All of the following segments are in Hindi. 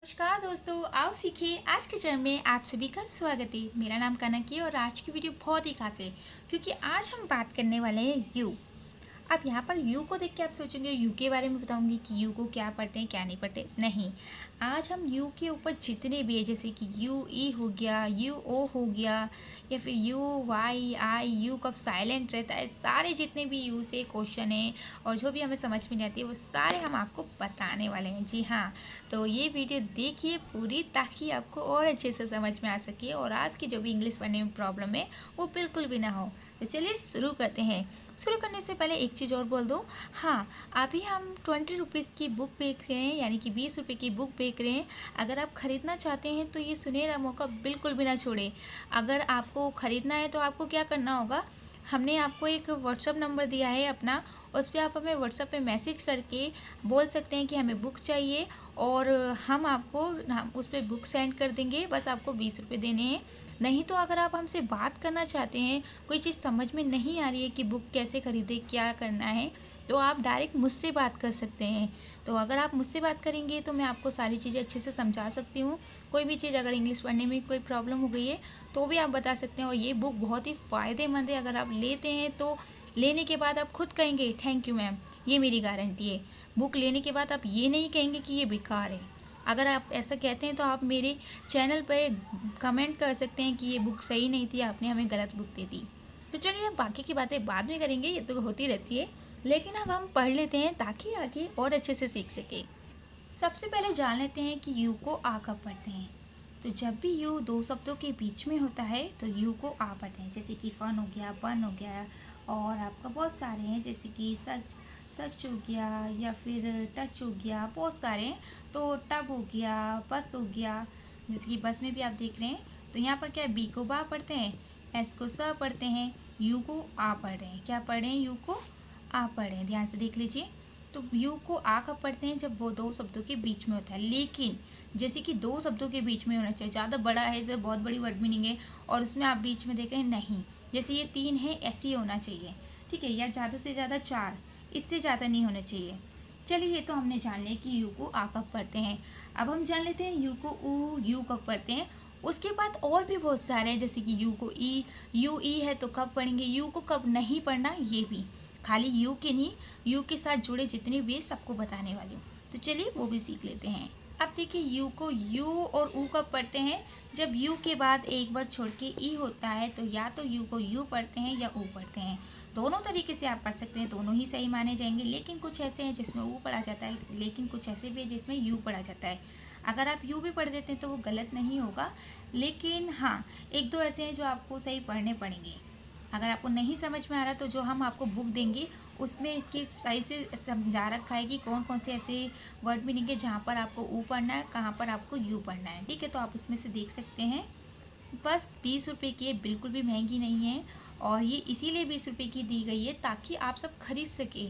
नमस्कार दोस्तों, आओ सीखिए। आज के चरण में आप सभी का स्वागत है। मेरा नाम कनक है और आज की वीडियो बहुत ही खास है क्योंकि आज हम बात करने वाले हैं यू। अब यहाँ पर यू को देख के आप सोचेंगे यू के बारे में बताऊंगी कि यू को क्या पढ़ते हैं क्या नहीं पढ़ते। नहीं, आज हम यू के ऊपर जितने भी है जैसे कि यू ई हो गया, यू ओ हो गया, या फिर यू वाई आई, यू कब साइलेंट रहता है, सारे जितने भी यू से क्वेश्चन है और जो भी हमें समझ में नहीं आती है वो सारे हम आपको बताने वाले हैं। जी हाँ, तो ये वीडियो देखिए पूरी ताकि आपको और अच्छे से समझ में आ सके और आपकी जो भी इंग्लिश पढ़ने में प्रॉब्लम है वो बिल्कुल भी ना हो। तो चलिए शुरू करते हैं। शुरू करने से पहले एक चीज़ और बोल दूँ। हाँ, अभी हम 20 रुपीज़ की बुक बेच रहे हैं, यानी कि 20 रुपये की बुक बेच रहे हैं। अगर आप ख़रीदना चाहते हैं तो ये सुनहरा मौका बिल्कुल भी ना छोड़ें। अगर आपको ख़रीदना है तो आपको क्या करना होगा, हमने आपको एक व्हाट्सअप नंबर दिया है अपना, उस पर आप हमें व्हाट्सअप पे मैसेज करके बोल सकते हैं कि हमें बुक चाहिए और हम उस पर बुक सेंड कर देंगे। बस आपको 20 रुपये देने हैं। नहीं तो अगर आप हमसे बात करना चाहते हैं, कोई चीज़ समझ में नहीं आ रही है कि बुक कैसे ख़रीदे, क्या करना है, तो आप डायरेक्ट मुझसे बात कर सकते हैं। तो अगर आप मुझसे बात करेंगे तो मैं आपको सारी चीज़ें अच्छे से समझा सकती हूँ। कोई भी चीज़ अगर इंग्लिश पढ़ने में कोई प्रॉब्लम हो गई है तो भी आप बता सकते हैं। और ये बुक बहुत ही फ़ायदेमंद है। अगर आप लेते हैं तो लेने के बाद आप खुद कहेंगे थैंक यू मैम, ये मेरी गारंटी है। बुक लेने के बाद आप ये नहीं कहेंगे कि ये बेकार है। अगर आप ऐसा कहते हैं तो आप मेरे चैनल पर कमेंट कर सकते हैं कि ये बुक सही नहीं थी, आपने हमें गलत बुक दे दी। तो चलिए अब बाकी की बातें बाद में करेंगे, ये तो होती रहती है। लेकिन अब हम पढ़ लेते हैं ताकि आगे और अच्छे से सीख सकें। सबसे पहले जान लेते हैं कि यू को आ कब पढ़ते हैं। तो जब भी यू दो शब्दों के बीच में होता है तो यू को आ पढ़ते हैं। जैसे कि फन हो गया, बन हो गया, और आपका बहुत सारे हैं जैसे कि सच सच हो गया, या फिर टच हो गया, बहुत सारे हैं। तो टब हो गया, बस हो गया। जैसे कि बस में भी आप देख रहे हैं तो यहाँ पर क्या है, बी को बा पढ़ते हैं, एस को स पढ़ते हैं, यू को आ पढ़ रहे हैं। क्या पढ़ रहे हैं, यू को आ पढ़ रहे हैं। ध्यान से देख लीजिए। तो यू को आ कब पढ़ते हैं, जब वो दो शब्दों के बीच में होता है। लेकिन जैसे कि दो शब्दों के बीच में होना चाहिए, ज़्यादा बड़ा है जैसे बहुत बड़ी वर्ड मीनिंग है और उसमें आप बीच में देख रहे हैं, नहीं। जैसे ये 3 है ऐसे ही होना चाहिए, ठीक है, या ज़्यादा से ज़्यादा 4, इससे ज़्यादा नहीं होना चाहिए। चलिए ये तो हमने जान लिया कि यू को आ कब पढ़ते हैं। अब हम जान लेते हैं यू को ऊ यू कब पढ़ते हैं। उसके बाद और भी बहुत सारे हैं जैसे कि यू को ई, यू ई है तो कब पढ़ेंगे, यू को कब नहीं पढ़ना, ये भी खाली यू के नहीं, यू के साथ जुड़े जितने भी सबको बताने वाली हूँ। तो चलिए वो भी सीख लेते हैं। अब देखिए यू को यू और ऊ कब पढ़ते हैं, जब यू के बाद एक बार छोड़ के ई होता है तो या तो यू को यू पढ़ते हैं या ऊ पढ़ते हैं। दोनों तरीके से आप पढ़ सकते हैं, दोनों ही सही माने जाएंगे। लेकिन कुछ ऐसे हैं जिसमें ऊ पढ़ा जाता है, लेकिन कुछ ऐसे भी है जिसमें यू पढ़ा जाता है। अगर आप यू भी पढ़ देते हैं तो वो गलत नहीं होगा, लेकिन हाँ, एक दो ऐसे हैं जो आपको सही पढ़ने पड़ेंगे। अगर आपको नहीं समझ में आ रहा तो जो हम आपको बुक देंगे उसमें इसकी सही से समझा रखा है कि कौन कौन से ऐसे वर्ड मीनिंग है जहाँ पर आपको ऊ पढ़ना है, कहाँ पर आपको यू पढ़ना है, ठीक है। तो आप उसमें से देख सकते हैं। बस 20 रुपये की है, बिल्कुल भी महंगी नहीं है। और ये इसीलिए 20 रुपये की दी गई है ताकि आप सब खरीद सके।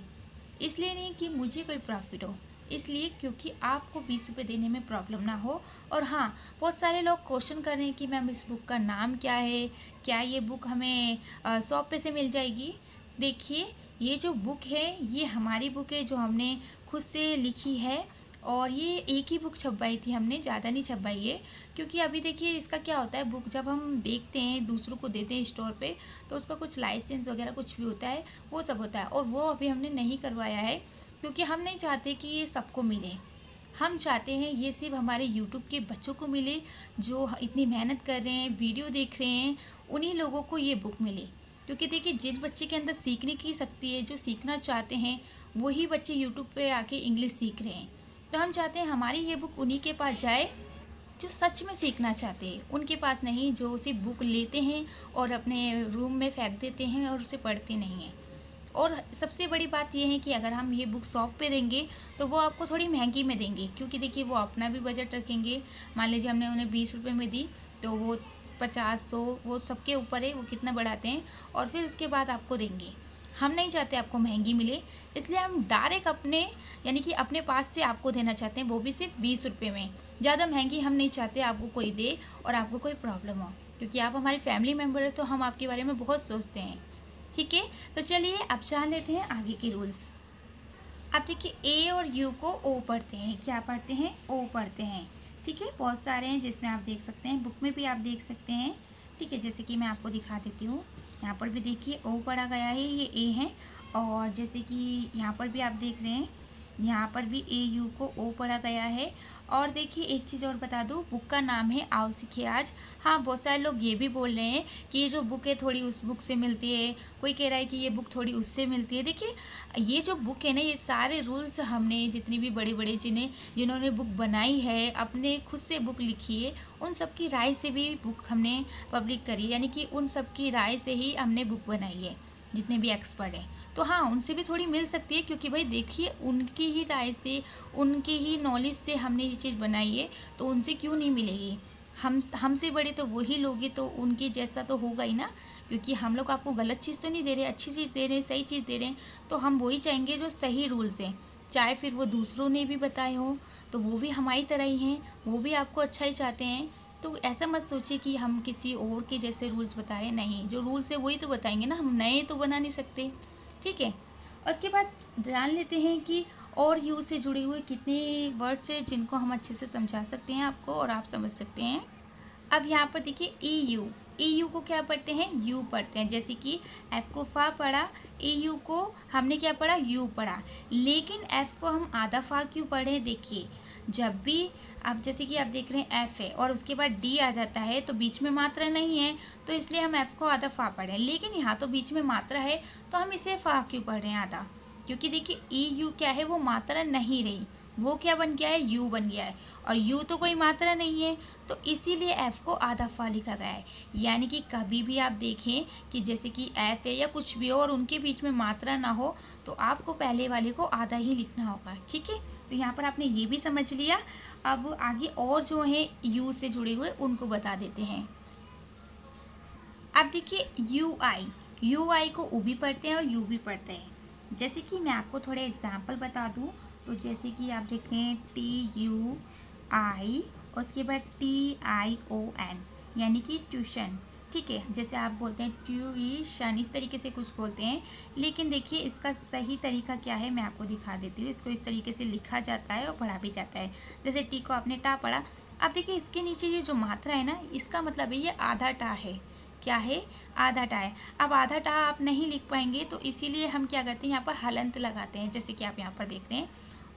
इसलिए नहीं कि मुझे कोई प्रॉफिट हो, इसलिए क्योंकि आपको 20 रुपये देने में प्रॉब्लम ना हो। और हाँ, बहुत सारे लोग क्वेश्चन कर रहे हैं कि मैम इस बुक का नाम क्या है, क्या ये बुक हमें शॉप पे से मिल जाएगी। देखिए ये जो बुक है ये हमारी बुक है जो हमने खुद से लिखी है, और ये एक ही बुक छपवाई थी हमने, ज़्यादा नहीं छपवाई है। क्योंकि अभी देखिए इसका क्या होता है, बुक जब हम बेचते हैं दूसरों को देते हैं स्टोर पे तो उसका कुछ लाइसेंस वगैरह कुछ भी होता है, वो सब होता है, और वो अभी हमने नहीं करवाया है क्योंकि हम नहीं चाहते कि ये सबको मिले। हम चाहते हैं ये सिर्फ हमारे यूट्यूब के बच्चों को मिले जो इतनी मेहनत कर रहे हैं, वीडियो देख रहे हैं, उन्हीं लोगों को ये बुक मिले। क्योंकि देखिए जिन बच्चे के अंदर सीखने की शक्ति है, जो सीखना चाहते हैं, वही बच्चे यूट्यूब पे आके इंग्लिश सीख रहे हैं। तो हम चाहते हैं हमारी ये बुक उन्हीं के पास जाए जो सच में सीखना चाहते हैं, उनके पास नहीं जो सिर्फ बुक लेते हैं और अपने रूम में फेंक देते हैं और उसे पढ़ते नहीं हैं। और सबसे बड़ी बात यह है कि अगर हम ये बुक शॉप पे देंगे तो वो आपको थोड़ी महंगी में देंगे, क्योंकि देखिए वो अपना भी बजट रखेंगे। मान लीजिए हमने उन्हें 20 रुपये में दी तो वो 50, 100, वो सबके ऊपर है वो कितना बढ़ाते हैं, और फिर उसके बाद आपको देंगे। हम नहीं चाहते आपको महंगी मिले, इसलिए हम डायरेक्ट अपने यानी कि अपने पास से आपको देना चाहते हैं, वो भी सिर्फ 20 रुपये में। ज़्यादा महंगी हम नहीं चाहते आपको कोई दे और आपको कोई प्रॉब्लम हो, क्योंकि आप हमारे फैमिली मेम्बर है तो हम आपके बारे में बहुत सोचते हैं, ठीक है। तो चलिए अब जान लेते हैं आगे के रूल्स। अब देखिए ए और यू को ओ पढ़ते हैं, क्या पढ़ते हैं, ओ पढ़ते हैं, ठीक है, बहुत सारे हैं जिसमें आप देख सकते हैं, बुक में भी आप देख सकते हैं। ठीक है, जैसे कि मैं आपको दिखा देती हूँ। यहाँ पर भी देखिए ओ पढ़ा गया है, ये ए है। और जैसे कि यहाँ पर भी आप देख रहे हैं, यहाँ पर भी ए यू को ओ पढ़ा गया है। और देखिए एक चीज़ और बता दूँ, बुक का नाम है आओ सीखे आज। हाँ, बहुत सारे लोग ये भी बोल रहे हैं कि ये जो बुक है थोड़ी उस बुक से मिलती है, कोई कह रहा है कि ये बुक थोड़ी उससे मिलती है। देखिए ये जो बुक है ना, ये सारे रूल्स हमने जितनी भी बड़े बड़े जिन्होंने बुक बनाई है, अपने खुद से बुक लिखी है, उन सब की राय से भी बुक हमने पब्लिक करी है, यानी कि उन सब की राय से ही हमने बुक बनाई है, जितने भी एक्सपर्ट हैं। तो हाँ, उनसे भी थोड़ी मिल सकती है, क्योंकि भाई देखिए उनकी ही राय से, उनके ही नॉलेज से हमने ये चीज़ बनाई है, तो उनसे क्यों नहीं मिलेगी। हमसे बड़े तो वही लोग हैं, तो उनके जैसा तो होगा ही ना। क्योंकि हम लोग आपको गलत चीज़ तो नहीं दे रहे, अच्छी चीज़ दे रहे हैं, सही चीज़ दे रहे हैं, तो हम वही चाहेंगे जो सही रूल्स हैं। चाहे फिर वो दूसरों ने भी बताए हों, तो वो भी हमारी तरह ही हैं, वो भी आपको अच्छा ही चाहते हैं। तो ऐसा मत सोचिए कि हम किसी और के जैसे रूल्स बता रहे हैं, नहीं, जो रूल्स है वही तो बताएंगे ना, हम नए तो बना नहीं सकते। ठीक है, और उसके बाद जान लेते हैं कि और यू से जुड़े हुए कितने वर्ड्स हैं जिनको हम अच्छे से समझा सकते हैं आपको और आप समझ सकते हैं। अब यहाँ पर देखिए ई यू को क्या पढ़ते हैं, यू पढ़ते हैं। जैसे कि एफ को फा पढ़ा, ई यू को हमने क्या पढ़ा, यू पढ़ा। लेकिन एफ को हम आधा फा क्यों पढ़े, देखिए जब भी अब जैसे कि आप देख रहे हैं एफ है और उसके बाद डी आ जाता है, तो बीच में मात्रा नहीं है, तो इसलिए हम एफ को आधा फा पढ़े। लेकिन यहाँ तो बीच में मात्रा है, तो हम इसे फा क्यों पढ़ रहे हैं आधा, क्योंकि देखिए ई यू क्या है, वो मात्रा नहीं रही, वो क्या बन गया है, यू बन गया है, और यू तो कोई मात्रा नहीं है, तो इसीलिए एफ को आधा फा लिखा गया है। यानी कि कभी भी आप देखें कि जैसे कि एफ है या कुछ भी हो और उनके बीच में मात्रा ना हो, तो आपको पहले वाले को आधा ही लिखना होगा। ठीक है, तो यहाँ पर आपने ये भी समझ लिया। अब आगे और जो है यू से जुड़े हुए उनको बता देते हैं। अब देखिए यू आई को ऊ भी पढ़ते हैं और यू भी पढ़ते हैं। जैसे कि मैं आपको थोड़े एग्जाम्पल बता दूं, तो जैसे कि आप देख रहे हैं टी यू आई, उसके बाद टी आई ओ एन, यानी कि ट्यूशन। ठीक है, जैसे आप बोलते हैं ट्यूशन, इस तरीके से कुछ बोलते हैं। लेकिन देखिए इसका सही तरीका क्या है, मैं आपको दिखा देती हूँ। इसको इस तरीके से लिखा जाता है और पढ़ा भी जाता है। जैसे टी को आपने टा पढ़ा, अब देखिए इसके नीचे ये जो मात्रा है ना, इसका मतलब है ये आधा टा है। क्या है, आधा टा है। अब आधा टा आप नहीं लिख पाएंगे, तो इसीलिए हम क्या करते हैं, यहाँ पर हलंत लगाते हैं, जैसे कि आप यहाँ पर देख रहे हैं।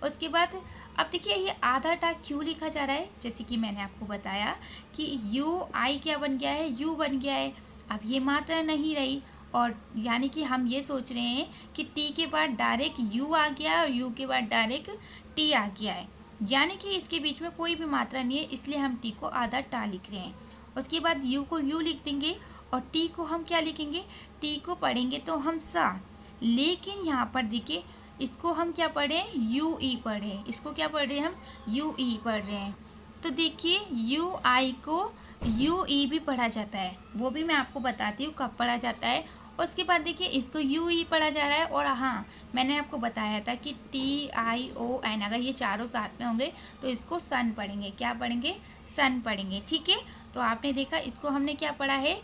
उसके बाद अब देखिए ये आधा टा क्यों लिखा जा रहा है, जैसे कि मैंने आपको बताया कि यू आई क्या बन गया है, यू बन गया है। अब ये मात्रा नहीं रही, और यानी कि हम ये सोच रहे हैं कि टी के बाद डायरेक्ट यू आ गया और यू के बाद डायरेक्ट टी आ गया है, यानी कि इसके बीच में कोई भी मात्रा नहीं है, इसलिए हम टी को आधा टा लिख रहे हैं। उसके बाद यू को यू लिख देंगे और टी को हम क्या लिखेंगे, टी को पढ़ेंगे तो हम सा। लेकिन यहाँ पर देखिए इसको हम क्या पढ़े हैं, यू ई पढ़े, इसको क्या पढ़ रहे हैं, हम यू ई पढ़ रहे हैं। तो देखिए यू आई को यू ई भी पढ़ा जाता है, वो भी मैं आपको बताती हूँ कब पढ़ा जाता है। उसके बाद देखिए इसको यू ई पढ़ा जा रहा है, और हाँ मैंने आपको बताया था कि टी आई ओ एन, अगर ये चारों साथ में होंगे तो इसको सन पढ़ेंगे। क्या पढ़ेंगे, सन पढ़ेंगे। ठीक है, तो आपने देखा इसको हमने क्या पढ़ा है,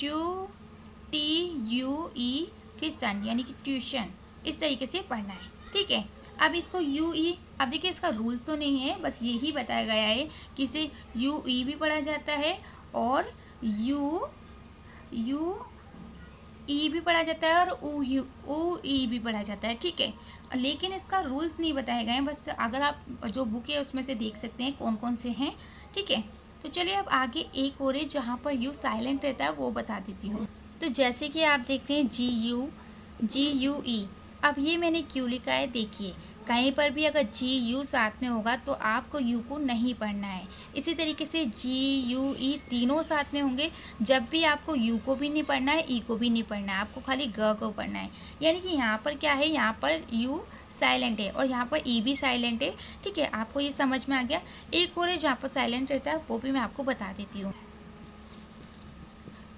टी यू ई फिर सन, यानी कि ट्यूशन, इस तरीके से पढ़ना है। ठीक है, अब इसको यू ई, अब देखिए इसका रूल्स तो नहीं है, बस यही बताया गया है कि इसे यू ई भी पढ़ा जाता है और यू ई भी पढ़ा जाता है और ओ ई भी पढ़ा जाता है। ठीक है, लेकिन इसका रूल्स नहीं बताए गए हैं, बस अगर आप जो बुक है उसमें से देख सकते हैं कौन कौन से हैं। ठीक है, तो चलिए अब आगे एक और है जहाँ पर यू साइलेंट रहता है, वो बता देती हूँ। तो जैसे कि आप देख रहे हैं जी यू ई, अब ये मैंने क्यों लिखा है, देखिए कहीं पर भी अगर जी यू साथ में होगा तो आपको यू को नहीं पढ़ना है। इसी तरीके से जी यू ई तीनों साथ में होंगे, जब भी आपको यू को भी नहीं पढ़ना है, ई को भी नहीं पढ़ना है, आपको खाली ग को पढ़ना है। यानी कि यहाँ पर क्या है, यहाँ पर यू साइलेंट है और यहाँ पर ई भी साइलेंट है। ठीक है, आपको ये समझ में आ गया। एक और है जहाँ पर साइलेंट रहता है, वो भी मैं आपको बता देती हूँ।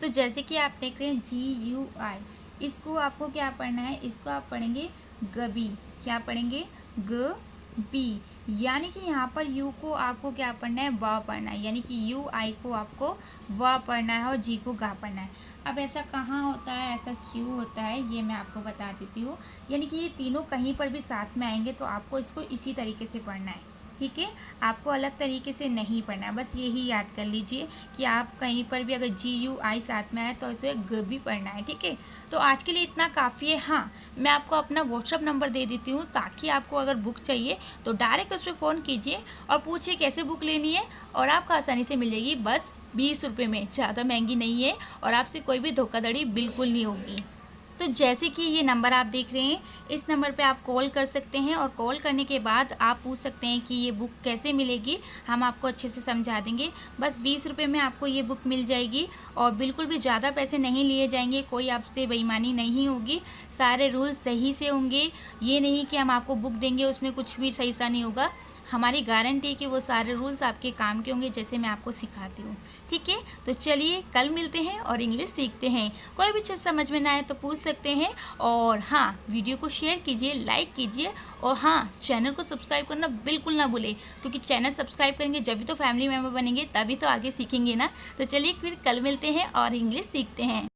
तो जैसे कि आप देख रहे हैं जी यू आई, इसको आपको क्या पढ़ना है, इसको आप पढ़ेंगे गबी। क्या पढ़ेंगे, ग बी, यानी कि यहाँ पर यू को आपको क्या पढ़ना है, व पढ़ना है, यानी कि यू आई को आपको व पढ़ना है और जी को गा पढ़ना है। अब ऐसा कहाँ होता है, ऐसा क्यों होता है, ये मैं आपको बता देती हूँ। यानी कि ये तीनों कहीं पर भी साथ में आएंगे तो आपको इसको इसी तरीके से पढ़ना है। ठीक है। आपको अलग तरीके से नहीं पढ़ना है, बस यही याद कर लीजिए कि आप कहीं पर भी अगर GUI साथ में आए तो इसे ग भी पढ़ना है, ठीक है। तो आज के लिए इतना काफ़ी है। हाँ, मैं आपको अपना व्हाट्सअप नंबर दे देती हूँ ताकि आपको अगर बुक चाहिए तो डायरेक्ट उस पर फ़ोन कीजिए और पूछिए कैसे बुक लेनी है, और आपको आसानी से मिल जाएगी बस 20 रुपये में। ज़्यादा महंगी नहीं है और आपसे कोई भी धोखाधड़ी बिल्कुल नहीं होगी। तो जैसे कि ये नंबर आप देख रहे हैं, इस नंबर पे आप कॉल कर सकते हैं और कॉल करने के बाद आप पूछ सकते हैं कि ये बुक कैसे मिलेगी, हम आपको अच्छे से समझा देंगे। बस 20 रुपये में आपको ये बुक मिल जाएगी और बिल्कुल भी ज़्यादा पैसे नहीं लिए जाएंगे, कोई आपसे बेईमानी नहीं होगी, सारे रूल्स सही से होंगे। ये नहीं कि हम आपको बुक देंगे उसमें कुछ भी सही सा नहीं होगा। हमारी गारंटी है कि वो सारे रूल्स आपके काम के होंगे जैसे मैं आपको सिखाती हूँ, ठीक है। तो चलिए कल मिलते हैं और इंग्लिश सीखते हैं। कोई भी चीज़ समझ में ना आए तो पूछ सकते हैं। और हाँ, वीडियो को शेयर कीजिए, लाइक कीजिए, और हाँ, चैनल को सब्सक्राइब करना बिल्कुल ना भूलें, क्योंकि चैनल सब्सक्राइब करेंगे जब भी तो फैमिली मेम्बर बनेंगे, तभी तो आगे सीखेंगे ना। तो चलिए फिर कल मिलते हैं और इंग्लिश सीखते हैं।